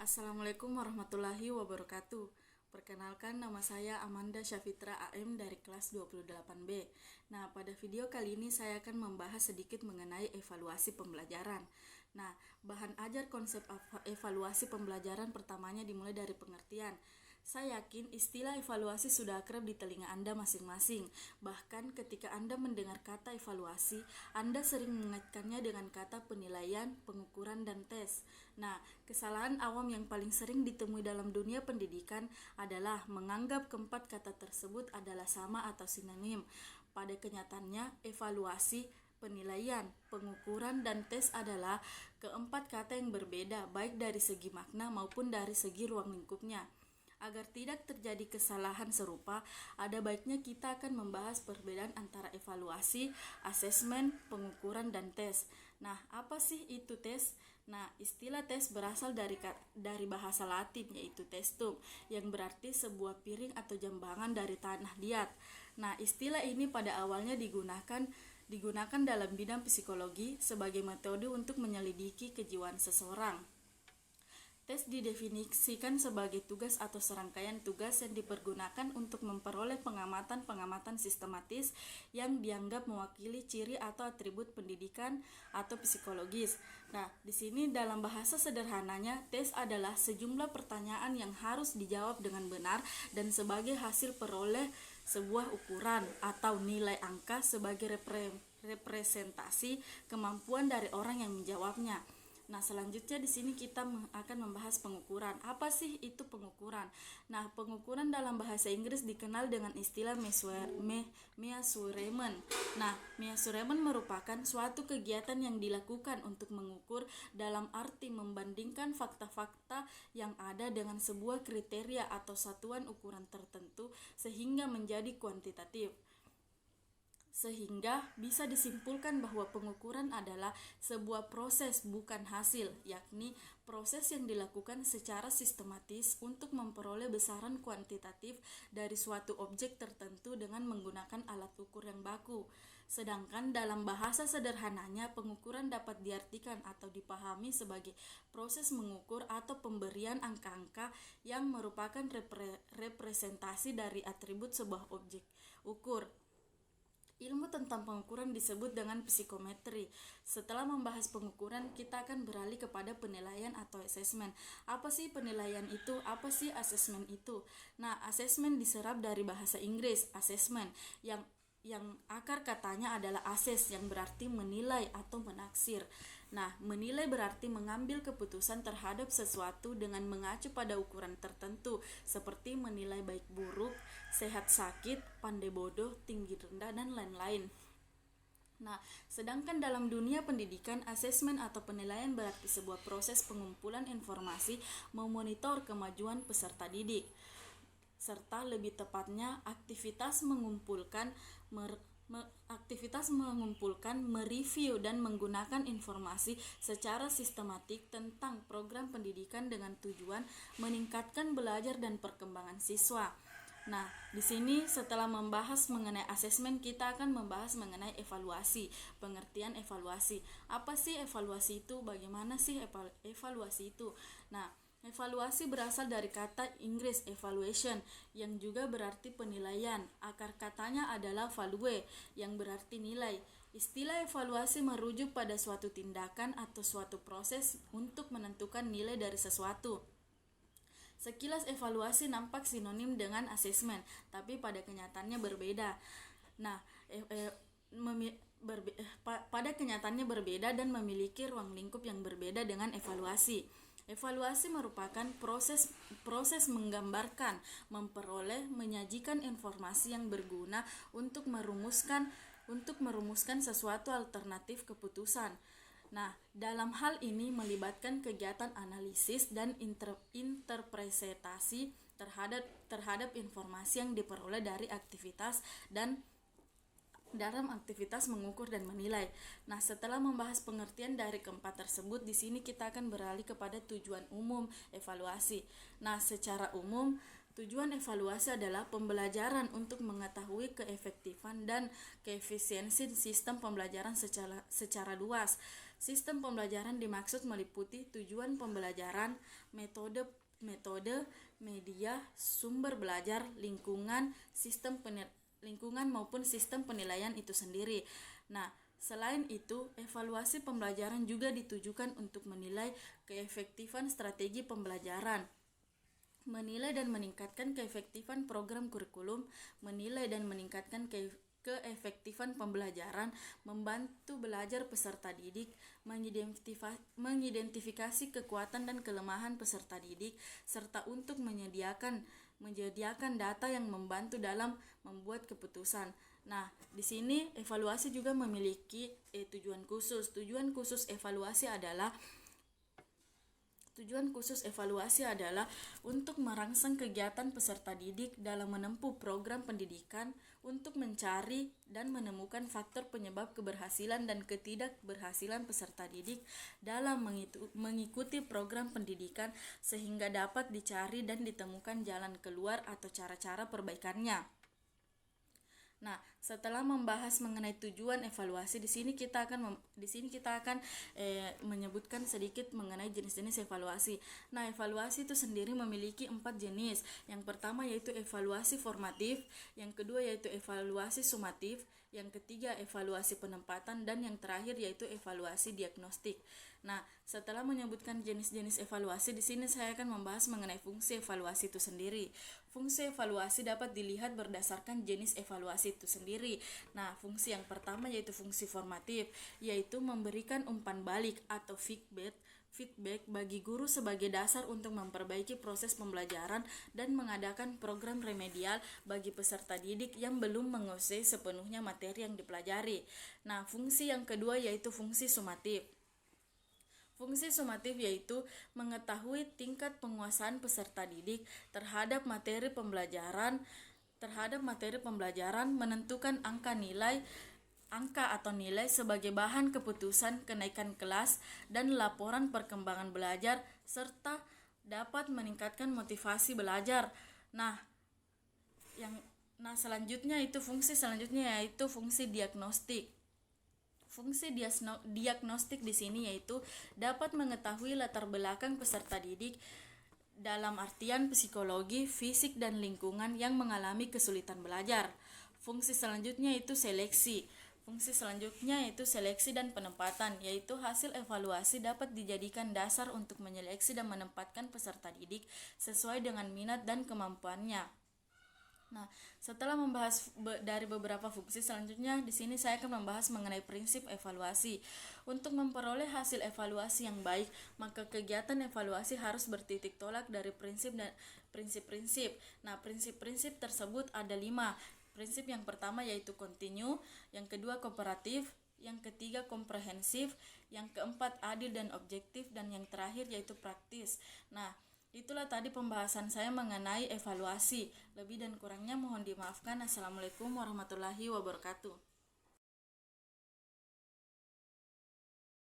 Assalamualaikum warahmatullahi wabarakatuh. Perkenalkan, nama saya Amanda Syafitra AM dari kelas 28B. Nah, pada video kali ini saya akan membahas sedikit mengenai evaluasi pembelajaran. Nah, bahan ajar konsep evaluasi pembelajaran pertamanya dimulai dari pengertian. Saya yakin istilah evaluasi sudah akrab di telinga Anda masing-masing. Bahkan ketika Anda mendengar kata evaluasi, Anda sering mengaitkannya dengan kata penilaian, pengukuran, dan tes. Nah, kesalahan awam yang paling sering ditemui dalam dunia pendidikan adalah menganggap keempat kata tersebut adalah sama atau sinonim. Pada kenyataannya, evaluasi, penilaian, pengukuran, dan tes adalah keempat kata yang berbeda, baik dari segi makna maupun dari segi ruang lingkupnya. Agar tidak terjadi kesalahan serupa, ada baiknya kita akan membahas perbedaan antara evaluasi, asesmen, pengukuran, dan tes. Nah, apa sih itu tes? Nah, istilah tes berasal dari bahasa Latin, yaitu testum, yang berarti sebuah piring atau jambangan dari tanah liat. Nah, istilah ini pada awalnya digunakan dalam bidang psikologi sebagai metode untuk menyelidiki kejiwaan seseorang. Tes didefinisikan sebagai tugas atau serangkaian tugas yang dipergunakan untuk memperoleh pengamatan-pengamatan sistematis yang dianggap mewakili ciri atau atribut pendidikan atau psikologis. Nah, di sini dalam bahasa sederhananya, tes adalah sejumlah pertanyaan yang harus dijawab dengan benar dan sebagai hasil peroleh sebuah ukuran atau nilai angka sebagai representasi kemampuan dari orang yang menjawabnya. Nah, selanjutnya di sini kita akan membahas pengukuran. Apa sih itu pengukuran? Nah, pengukuran dalam bahasa Inggris dikenal dengan istilah measurement. Nah, measurement merupakan suatu kegiatan yang dilakukan untuk mengukur dalam arti membandingkan fakta-fakta yang ada dengan sebuah kriteria atau satuan ukuran tertentu sehingga menjadi kuantitatif. Sehingga bisa disimpulkan bahwa pengukuran adalah sebuah proses bukan hasil, yakni proses yang dilakukan secara sistematis untuk memperoleh besaran kuantitatif dari suatu objek tertentu dengan menggunakan alat ukur yang baku. Sedangkan dalam bahasa sederhananya, pengukuran dapat diartikan atau dipahami sebagai proses mengukur atau pemberian angka-angka yang merupakan representasi dari atribut sebuah objek ukur. Ilmu tentang pengukuran disebut dengan psikometri. Setelah membahas pengukuran, kita akan beralih kepada penilaian atau asesmen. Apa sih penilaian itu? Apa sih asesmen itu? Nah, asesmen diserap dari bahasa Inggris, assessment, yang akar katanya adalah assess, yang berarti menilai atau menaksir. Nah, menilai berarti mengambil keputusan terhadap sesuatu dengan mengacu pada ukuran tertentu, seperti menilai baik buruk, sehat sakit, pandai bodoh, tinggi rendah, dan lain-lain. Nah, sedangkan dalam dunia pendidikan, asesmen atau penilaian berarti sebuah proses pengumpulan informasi memonitor kemajuan peserta didik, serta lebih tepatnya aktivitas mengumpulkan, mereview dan menggunakan informasi secara sistematik tentang program pendidikan dengan tujuan meningkatkan belajar dan perkembangan siswa. Nah, di sini setelah membahas mengenai asesmen, kita akan membahas mengenai evaluasi. Pengertian evaluasi. Apa sih evaluasi itu? Bagaimana sih evaluasi itu? Nah, evaluasi berasal dari kata Inggris evaluation yang juga berarti penilaian. Akar katanya adalah value yang berarti nilai. Istilah evaluasi merujuk pada suatu tindakan atau suatu proses untuk menentukan nilai dari sesuatu. Sekilas evaluasi nampak sinonim dengan asesmen, tapi pada kenyataannya berbeda. Nah, pada kenyataannya berbeda dan memiliki ruang lingkup yang berbeda dengan evaluasi. Evaluasi merupakan proses menggambarkan, memperoleh, menyajikan informasi yang berguna untuk merumuskan sesuatu alternatif keputusan. Nah, dalam hal ini melibatkan kegiatan analisis dan interpretasi terhadap informasi yang diperoleh dari aktivitas dan dalam aktivitas mengukur dan menilai. Nah, setelah membahas pengertian dari keempat tersebut, di sini kita akan beralih kepada tujuan umum evaluasi. Nah, secara umum Tujuan evaluasi adalah pembelajaran untuk mengetahui keefektifan dan keefisiensi sistem pembelajaran secara luas. Sistem pembelajaran dimaksud meliputi tujuan pembelajaran, metode, media, sumber belajar, lingkungan maupun sistem penilaian itu sendiri. Nah, selain itu, evaluasi pembelajaran juga ditujukan untuk menilai keefektifan strategi pembelajaran, menilai dan meningkatkan keefektifan program kurikulum, menilai dan meningkatkan keefektifan pembelajaran, membantu belajar peserta didik, mengidentifikasi kekuatan dan kelemahan peserta didik, serta untuk menyediakan data yang membantu dalam membuat keputusan. Nah, di sini evaluasi juga memiliki tujuan khusus. Tujuan khusus evaluasi adalah untuk merangsang kegiatan peserta didik dalam menempuh program pendidikan untuk mencari dan menemukan faktor penyebab keberhasilan dan ketidakberhasilan peserta didik dalam mengikuti program pendidikan sehingga dapat dicari dan ditemukan jalan keluar atau cara-cara perbaikannya. Nah, setelah membahas mengenai tujuan evaluasi, di sini kita akan menyebutkan sedikit mengenai jenis-jenis evaluasi. Nah, evaluasi itu sendiri memiliki 4 jenis. Yang pertama yaitu evaluasi formatif, yang kedua yaitu evaluasi sumatif, yang ketiga evaluasi penempatan, dan yang terakhir yaitu evaluasi diagnostik. Nah, setelah menyebutkan jenis-jenis evaluasi, di sini saya akan membahas mengenai fungsi evaluasi itu sendiri. Fungsi evaluasi dapat dilihat berdasarkan jenis evaluasi itu sendiri. Nah, fungsi yang pertama yaitu fungsi formatif, yaitu memberikan umpan balik atau feedback bagi guru sebagai dasar untuk memperbaiki proses pembelajaran dan mengadakan program remedial bagi peserta didik yang belum menguasai sepenuhnya materi yang dipelajari. Nah, fungsi yang kedua yaitu fungsi sumatif. Fungsi sumatif yaitu mengetahui tingkat penguasaan peserta didik terhadap materi pembelajaran, menentukan angka atau nilai sebagai bahan keputusan kenaikan kelas dan laporan perkembangan belajar, serta dapat meningkatkan motivasi belajar. Fungsi selanjutnya yaitu fungsi diagnostik. Fungsi diagnostik di sini yaitu dapat mengetahui latar belakang peserta didik dalam artian psikologi, fisik, dan lingkungan yang mengalami kesulitan belajar. Fungsi selanjutnya yaitu seleksi. Dan penempatan, yaitu hasil evaluasi dapat dijadikan dasar untuk menyeleksi dan menempatkan peserta didik sesuai dengan minat dan kemampuannya. Nah, setelah membahas dari beberapa fungsi, selanjutnya di sini saya akan membahas mengenai prinsip evaluasi. Untuk memperoleh hasil evaluasi yang baik, maka kegiatan evaluasi harus bertitik tolak dari prinsip-prinsip. Nah, prinsip-prinsip tersebut ada 5. Prinsip yang pertama yaitu kontinu, yang kedua kooperatif, yang ketiga komprehensif, yang keempat adil dan objektif, dan yang terakhir yaitu praktis. Nah, itulah tadi pembahasan saya mengenai evaluasi. Lebih dan kurangnya mohon dimaafkan. Assalamualaikum warahmatullahi wabarakatuh.